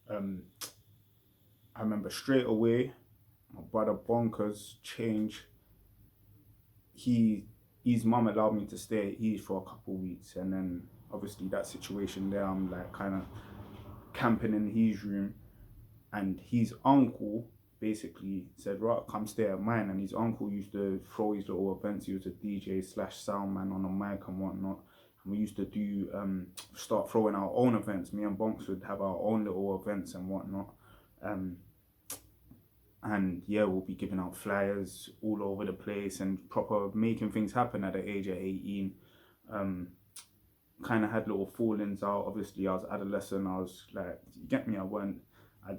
Um, I remember straight away, my brother Bonkers change. He his mum allowed me to stay at East for a couple of weeks, and then obviously that situation there, I'm like kind of camping in his room, and his uncle basically said, right, come stay at mine. And his uncle used to throw his little events. He was a DJ slash sound man on a mic and whatnot. And we used to do start throwing our own events. Me and Bonks would have our own little events and whatnot. Um, and yeah, we'll be giving out flyers all over the place and proper making things happen at the age of 18. Um, kind of had little fallings out. Obviously, I was adolescent. I was like, you get me? I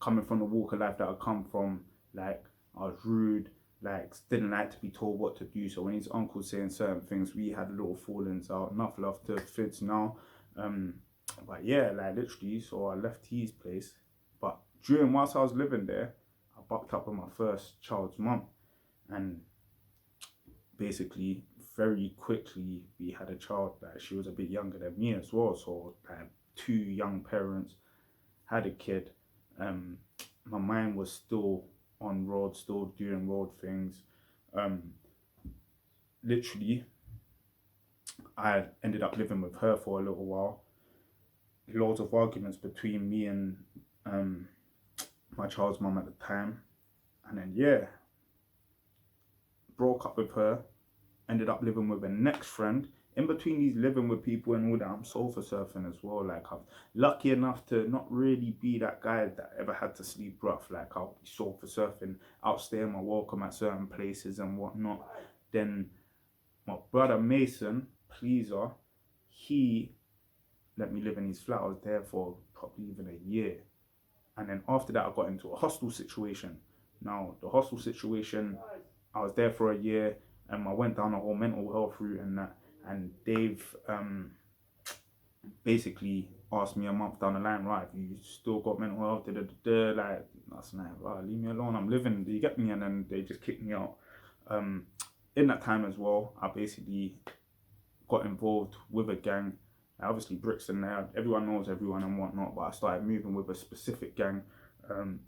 coming from the walk of life that I come from. Like, I was rude. Like, didn't like to be told what to do. So when his uncle's saying certain things, we had little fallings out. Enough love to Fids now. Um, but yeah, like literally. So I left his place. But whilst I was living there, I bucked up with my first child's mum, and basically very quickly we had a child that she was a bit younger than me as well. So like two young parents, had a kid. Um, my mind was still on road, still doing road things. Um, Literally, I ended up living with her for a little while. Loads of arguments between me and um, my child's mum at the time, and then yeah, broke up with her, ended up living with a next friend. In between these living with people and all that, I'm sofa surfing as well. Like, I'm lucky enough to not really be that guy that ever had to sleep rough. Like, I'll be sofa surfing, outstaying my welcome at certain places and whatnot. Then my brother Mason, pleaser, he let me live in his flat. I was there for probably even a year. And then after that, I got into a hostel situation. Now, the hostel situation, I was there for a year, and I went down a whole mental health route and that. And they've basically asked me a month down the line, right, have you still got mental health? Like, that's like, right, leave me alone, I'm living, do you get me? And then they just kicked me out. Um, in that time as well, I basically got involved with a gang. Obviously, Brixton there, everyone knows everyone and whatnot, but I started moving with a specific gang. Um,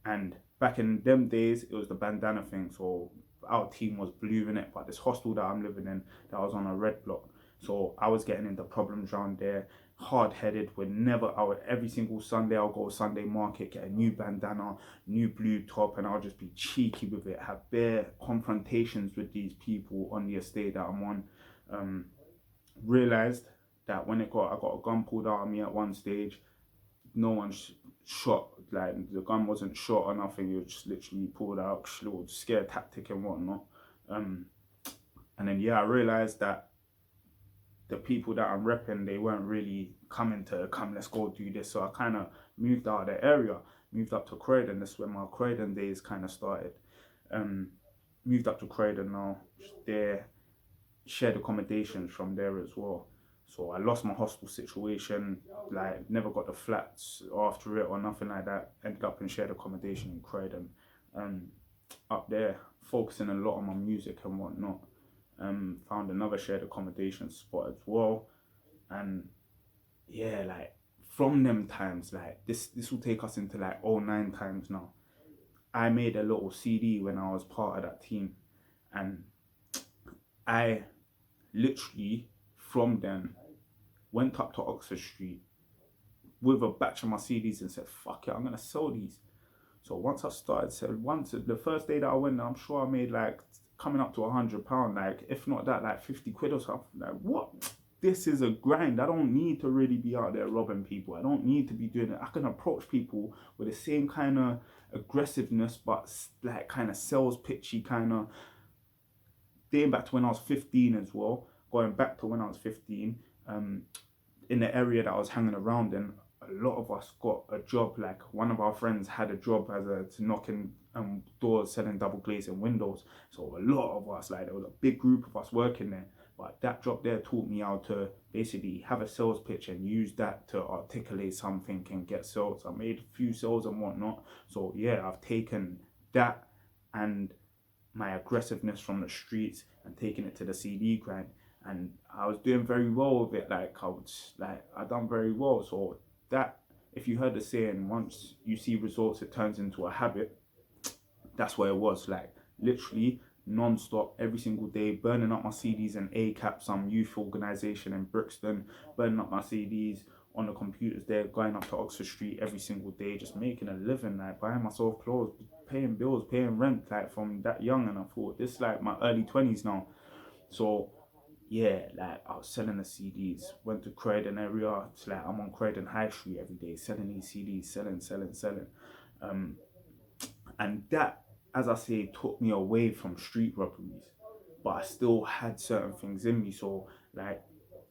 and back in them days, it was the bandana thing. So our team was blue in it, but this hostel that I'm living in, that was on a red block. So I was getting into problems around there. Hard headed. Every single Sunday I'll go Sunday market, get a new bandana, new blue top, and I'll just be cheeky with it. Have bare confrontations with these people on the estate that I'm on. Realized that I got a gun pulled out of me at one stage. No one shot, like the gun wasn't shot or nothing. It was just literally pulled out, little scare tactic and whatnot. Um, and then yeah, I realized that the people that I'm repping, they weren't really coming to come, let's go do this. So I kind of moved out of the area, moved up to Croydon. That's where my Croydon days kind of started. Um, Moved up to Croydon now. There, shared accommodations from there as well. So I lost my hostel situation, like never got the flats after it or nothing like that. Ended up in shared accommodation in Croydon. Um, Up there, focusing a lot on my music and whatnot. Found another shared accommodation spot as well. And yeah, like from them times, like this will take us into like '09 times now. I made a little CD when I was part of that team, and I literally from then went up to Oxford Street with a batch of my CDs and said, fuck it, I'm gonna sell these. So once I started selling, the first day that I went there, I'm sure I made like coming up to £100, like if not that, like 50 quid or something. Like, what? This is a grind. I don't need to really be out there robbing people. I don't need to be doing it. I can approach people with the same kind of aggressiveness, but like kind of sales pitchy kind of. Dating back to when I was 15 as well, going back to when I was 15, in the area that I was hanging around in, a lot of us got a job. Like one of our friends had a job to knocking doors, selling double glazing windows. So a lot of us, like there was a big group of us working there. But that job there taught me how to basically have a sales pitch and use that to articulate something and get sales. I made a few sales and whatnot. So yeah, I've taken that and my aggressiveness from the streets and taking it to the CD grind. And I was doing very well with it. Like I done very well. So that if you heard the saying, once you see results, it turns into a habit. That's what it was. Like literally non-stop every single day, burning up my CDs in ACAP, some youth organization in Brixton, burning up my CDs on the computers there, going up to Oxford Street every single day, just making a living, like buying myself clothes, paying bills, paying rent, like from that young. And I thought, this is like my early 20s now. So yeah, like I was selling the CDs, went to Croydon area. It's like I'm on Croydon High Street every day, selling these CDs, selling. Um, and that, as I say, took me away from street robberies. But I still had certain things in me. So like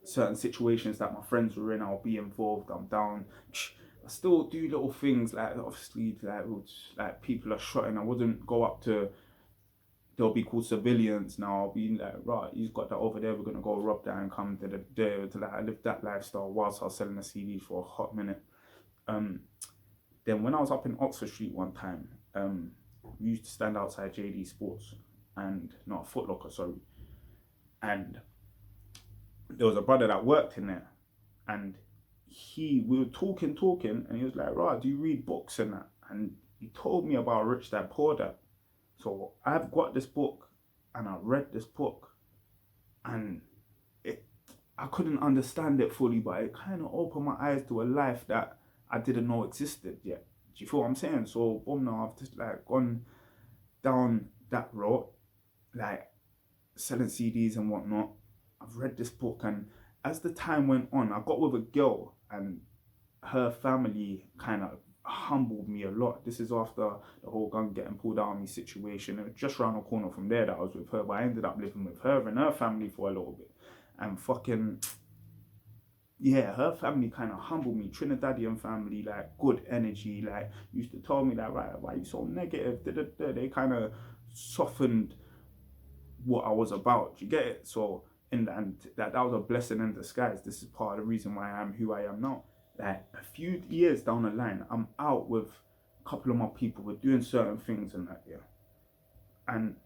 certain situations that my friends were in, I'll be involved. I'm down. I still do little things like obviously like people are shooting. I wouldn't go up to, they'll be called civilians now. I'll be like, right, he's got that over there. We're gonna go rob that and come to the day. To like, I lived that lifestyle whilst I was selling the CD for a hot minute. Then when I was up in Oxford Street one time, we used to stand outside JD Sports and not Foot Locker, sorry. And there was a brother that worked in there, and we were talking, and he was like, right, do you read books and that? And he told me about Rich Dad Poor Dad. So I've got this book, and I read this book, and I couldn't understand it fully, but it kind of opened my eyes to a life that I didn't know existed yet. Do you feel what I'm saying? So boom, now I've just like gone down that road, like selling CDs and whatnot. I've read this book, and as the time went on, I got with a girl, and her family kind of humbled me a lot. This is after the whole gun getting pulled out on me situation. It was just around the corner from there that I was with her, but I ended up living with her and her family for a little bit. And fucking, yeah, her family kind of humbled me. Trinidadian family, like good energy, like used to tell me that, right, why are you so negative? They kind of softened what I was about. Do you get it? So, and that was a blessing in disguise. This is part of the reason why I am who I am now. Like a few years down the line, I'm out with a couple of my people. We're doing certain things and that, yeah. And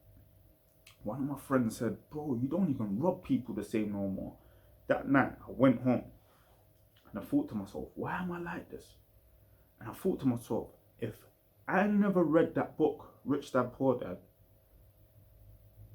one of my friends said, bro, you don't even rob people the same no more. That night, I went home and I thought to myself, why am I like this? And I thought to myself, if I never read that book, Rich Dad Poor Dad,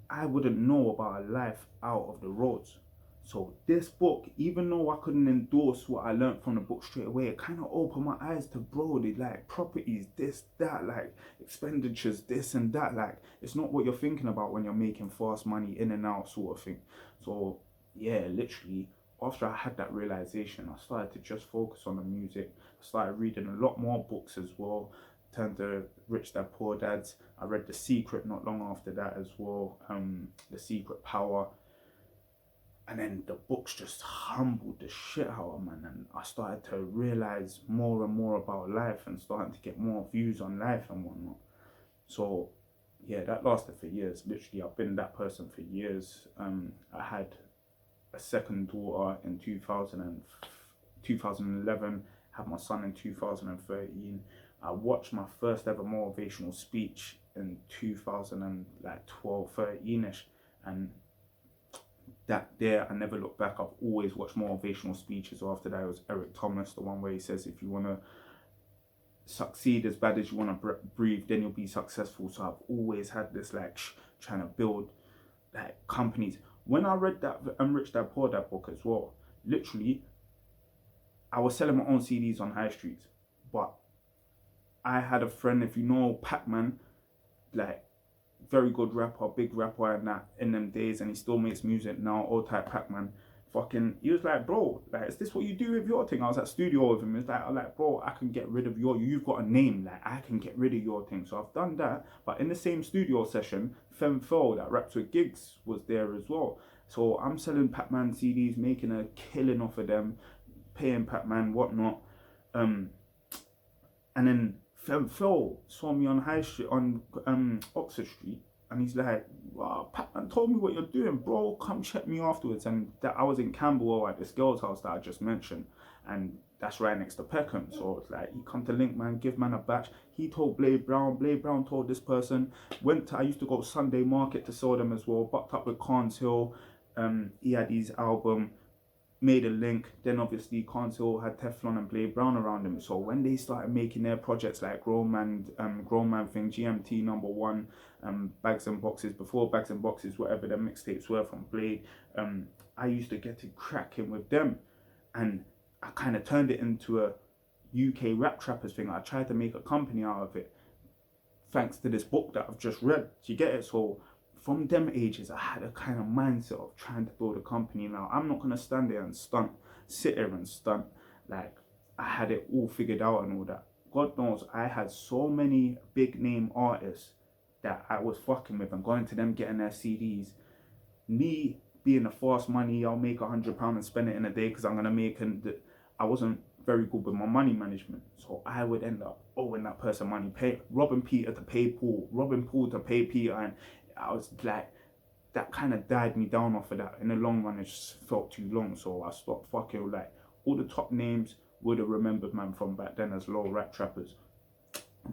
I wouldn't know about a life out of the roads. So this book, even though I couldn't endorse what I learned from the book straight away, it kind of opened my eyes to, bro, they like properties, this, that, like expenditures, this and that. Like it's not what you're thinking about when you're making fast money in and out sort of thing. So yeah, literally after I had that realization, I started to just focus on the music. I started reading a lot more books as well. Turned to Rich Dad Poor Dads. I read The Secret not long after that as well. The Secret Power. And then the books just humbled the shit out of me, and I started to realize more and more about life and starting to get more views on life and whatnot. So yeah, that lasted for years. Literally, I've been that person for years. I had a second daughter in 2011, had my son in 2013. I watched my first ever motivational speech in 2012, 13ish, and that there, I never looked back. I've always watched motivational speeches. After that, it was Eric Thomas, the one where he says, if you want to succeed as bad as you want to breathe, then you'll be successful. So I've always had this like trying to build like companies. When I read that Rich Dad Poor Dad book as well, literally, I was selling my own CDs on high streets, but I had a friend, if you know Pac-Man, like very good rapper, big rapper and that in them days, and he still makes music now, old type Pac-Man. Fucking, he was like, bro, like, is this what you do with your thing? I was at studio with him. It's like, I'm like, bro, I can get rid of you've got a name, like, I can get rid of your thing. So I've done that, but in the same studio session, Femme Fo, that raps with Gigs, was there as well. So I'm selling Pac-Man CDs, making a killing off of them, paying Pac-Man, whatnot. And then Femme Fo saw me on High Street, on Oxford Street, and he's like, wow, Pac-Man told me what you're doing, bro, come check me afterwards. And that I was in Camberwell at this girl's house that I just mentioned, and that's right next to Peckham. So it's like, he come to link, man, give man a batch. He told Blade Brown told this person. I used to go to Sunday Market to sell them as well, bucked up with Carnes Hill. He had his album, made a link. Then obviously Console had Teflon and Blade Brown around him. So when they started making their projects like Grown Man Thing, GMT number one, Bags and Boxes, before Bags and Boxes, whatever the mixtapes were from Blade, I used to get it cracking with them, and I kind of turned it into a UK rap trappers thing. I tried to make a company out of it, thanks to this book that I've just read. Do you get it? So from them ages, I had a kind of mindset of trying to build a company. Now, I'm not going to stand there and sit here and stunt like I had it all figured out and all that. God knows I had so many big name artists that I was fucking with and going to them getting their CDs. Me being the fast money, I'll make £100 and spend it in a day because I'm going to make, and I wasn't very good with my money management. So I would end up owing that person money, robbing Peter to pay Paul, robbing Paul to pay Peter, and I was like, that kind of died me down off of that. In the long run, it just felt too long, so I stopped fucking. Like, all the top names would have remembered man from back then as low rap trappers.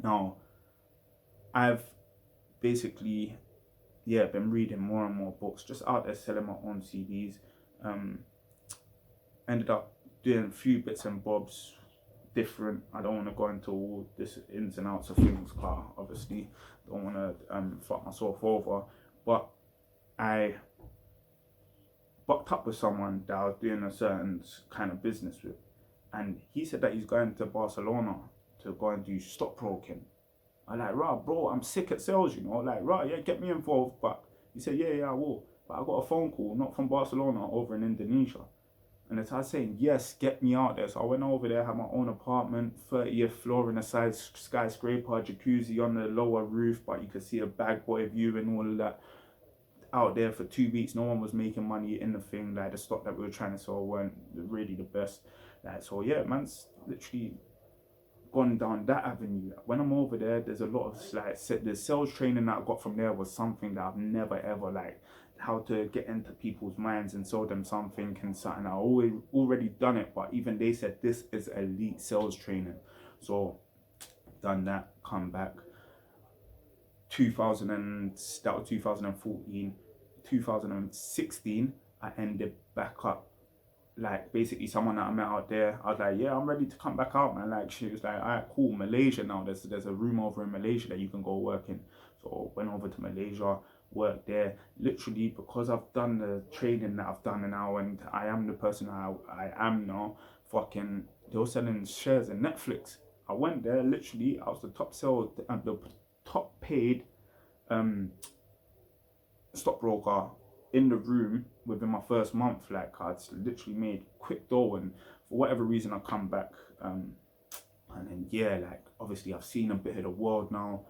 Now, I've basically, been reading more and more books, just out there selling my own CDs. Ended up doing a few bits and bobs different. I don't want to go into all this ins and outs of things, because obviously don't want to fuck myself over. But I bucked up with someone that I was doing a certain kind of business with, and he said that he's going to Barcelona to go and do stockbroking. I'm like, right, bro, I'm sick at sales, you know, like, right, yeah, get me involved. But he said, yeah, I will. But I got a phone call, not from Barcelona, over in Indonesia. And as I was saying, yes, get me out there. So I went over there, had my own apartment, 30th floor in a side skyscraper, jacuzzi on the lower roof, but you could see a bag boy view and all of that. Out there for 2 weeks, no one was making money in the thing. Like, the stock that we were trying to sell weren't really the best. Like, so yeah, man's literally gone down that avenue. When I'm over there, there's a lot of like the sales training that I got from there was something that I've never ever, like, how to get into people's minds and sell them something and something. I already done it, but even they said this is elite sales training. So done that, come back. 2014, 2016, I ended back up. Like, basically someone that I met out there, I was like, yeah, I'm ready to come back out, man. Like, she was like, all right, cool, Malaysia now. There's a room over in Malaysia that you can go work in. So went over to Malaysia, worked there. Literally, because I've done the training that I've done now, and I am the person I am now, fucking, they were selling shares in Netflix. I went there, literally, I was the top paid stockbroker in the room within my first month. Like, I'd literally made quick dough, and for whatever reason I come back, and then like, obviously I've seen a bit of the world now.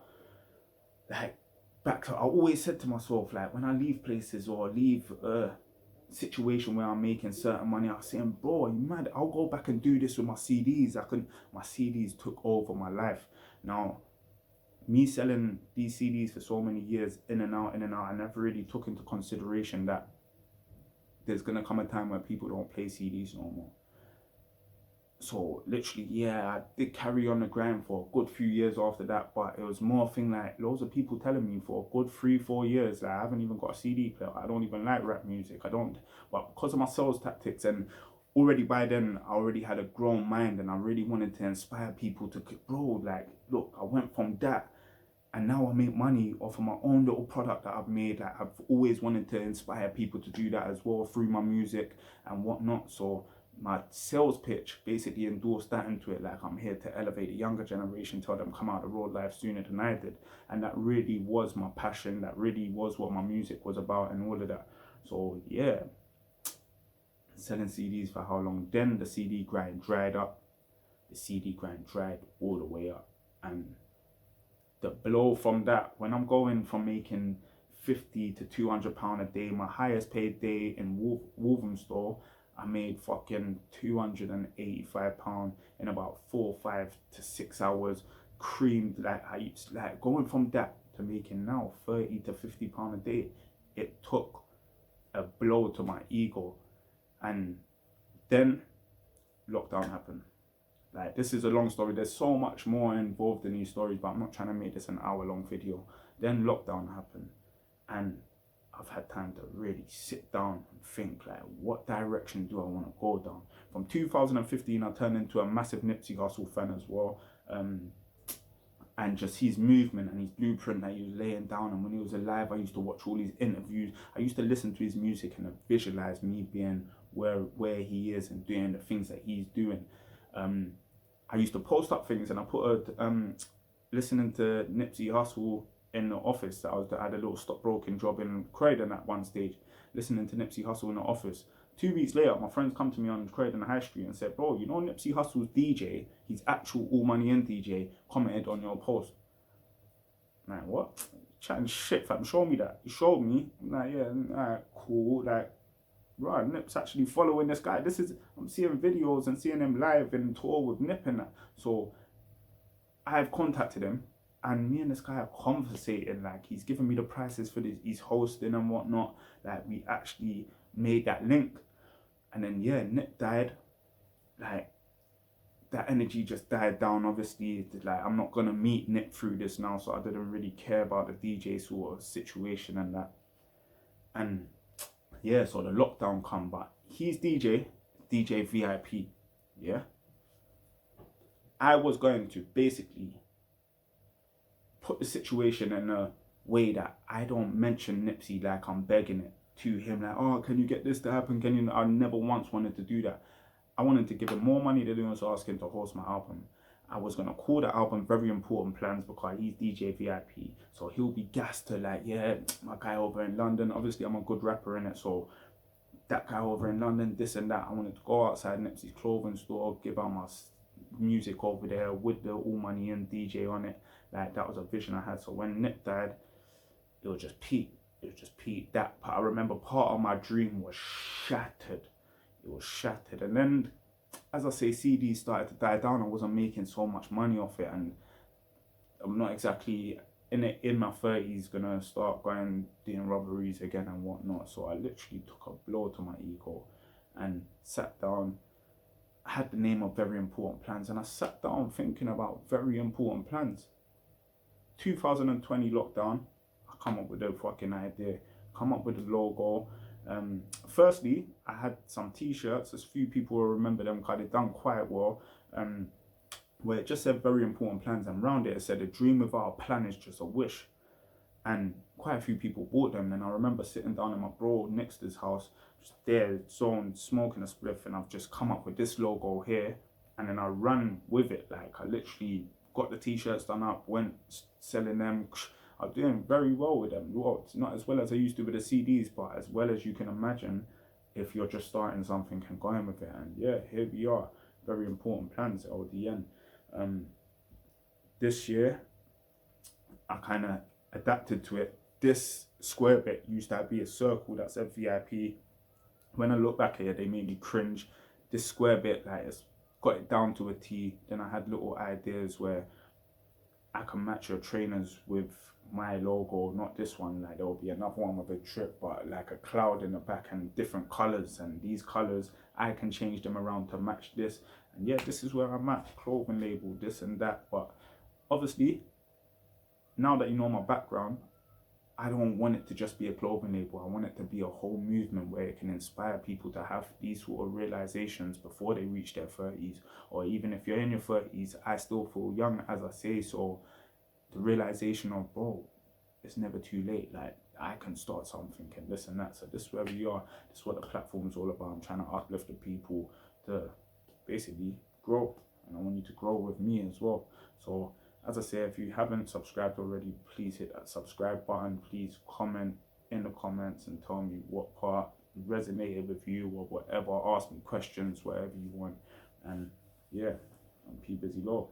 Like, back to, I always said to myself, like, when I leave places or leave a situation where I'm making certain money, I was saying, bro, are you mad? I'll go back and do this with my CDs. My CDs took over my life. Now, me selling these CDs for so many years, in and out, I never really took into consideration that there's gonna come a time where people don't play CDs no more. So literally, I did carry on the grind for a good few years after that, but it was more thing like loads of people telling me for a good 3-4 years that I haven't even got a CD player. I don't even like rap music. I don't. But because of my sales tactics, and already by then I already had a grown mind, and I really wanted to inspire people to, bro, like, look, I went from that, and now I make money off of my own little product that I've made. Like, I've always wanted to inspire people to do that as well through my music and whatnot. So my sales pitch basically endorsed that into it. Like, I'm here to elevate the younger generation, tell them come out of road life sooner than I did. And that really was my passion. That really was what my music was about and all of that. So yeah, selling CDs for how long? Then the CD grind dried up. The CD grind dried all the way up. And the blow from that, when I'm going from making £50 to £200 a day, my highest paid day in Wolverhampton, I made fucking £285 in about 4, 5 to 6 hours. Creamed, like going from that to making now £30 to £50 a day. It took a blow to my ego, and then lockdown happened. Like, this is a long story. There's so much more involved in these stories, but I'm not trying to make this an hour-long video. Then lockdown happened, and I've had time to really sit down and think, like, what direction do I want to go down? From 2015, I turned into a massive Nipsey Hussle fan as well. And just his movement and his blueprint that he was laying down. And when he was alive, I used to watch all his interviews. I used to listen to his music and visualize me being where he is and doing the things that he's doing. I used to post up things, and I put listening to Nipsey Hussle in the office. I had a little stockbroking job in Croydon at one stage, listening to Nipsey Hussle in the office. 2 weeks later, my friends come to me on Croydon High Street and said, bro, you know Nipsey Hussle's DJ, his actual All Money In DJ, commented on your post. I'm like, what? Chatting shit, fam. Show me that. You showed me. I'm like, yeah, alright, cool. Like, right, Nip's actually following this guy. I'm seeing videos and seeing him live in tour with Nip and that. So I've contacted him, and me and this guy are conversating. Like, he's giving me the prices for this, he's hosting and whatnot. Like, we actually made that link. And then, yeah, Nip died. Like, that energy just died down. Obviously, like, I'm not gonna meet Nip through this now, so I didn't really care about the DJ sort of situation and that. And yeah, so the lockdown come, but he's DJ VIP, yeah. I was going to basically put the situation in a way that I don't mention Nipsey like I'm begging it to him, like, oh, can you get this to happen? Can you? I never once wanted to do that. I wanted to give him more money than he was asking to host my album. I was gonna call the album Very Important Plans because he's DJ VIP, so he'll be gassed to, like, yeah, my guy over in London. Obviously, I'm a good rapper in it, so that guy over in London, this and that. I wanted to go outside Nipsey's clothing store, give out my music over there with the All Money In DJ on it. Like, that was a vision I had. So when Nip died, it was just peak. That part, I remember part of my dream was shattered. It was shattered. And then, as I say, CDs started to die down. I wasn't making so much money off it, and I'm not exactly in my 30s gonna start doing robberies again and whatnot. So I literally took a blow to my ego and sat down. I had the name of Very Important Plans, and I sat down thinking about very important plans. 2020 lockdown, I come up with a fucking idea, come up with a logo. Firstly, I had some t-shirts, as few people will remember them because they done quite well, where it just said Very Important Plans, and round it said, a dream without a plan is just a wish. And quite a few people bought them. And I remember sitting down in my bro Nixter's house, just there, zoned, smoking a spliff, and I've just come up with this logo here, and then I ran with it. Like, I literally got the t-shirts done up, went selling them. I'm doing very well with them. Well, it's not as well as I used to with the CDs, but as well as you can imagine if you're just starting something and going with it. And yeah, here we are. Very Important Plans, LDN. This year, I kind of adapted to it. This square bit used to be a circle that said VIP. When I look back at it, they made me cringe. This square bit, like, it's got it down to a T. Then I had little ideas where I can match your trainers with my logo, not this one. Like, there will be another one with a drip, but like a cloud in the back and different colors. And these colors, I can change them around to match this. And yeah, this is where I'm at. Clothing label, this and that. But obviously, now that you know my background, I don't want it to just be a clothing label. I want it to be a whole movement where it can inspire people to have these sort of realizations before they reach their 30s. Or even if you're in your 30s, I still feel young, as I say. So the realization of, bro, it's never too late. Like, I can start something and this and that. So this is where we are. This is what the platform's all about. I'm trying to uplift the people to basically grow. And I want you to grow with me as well. So as I say, if you haven't subscribed already, please hit that subscribe button. Please comment in the comments and tell me what part resonated with you or whatever. Ask me questions, whatever you want. And yeah, I'm P Busy Law.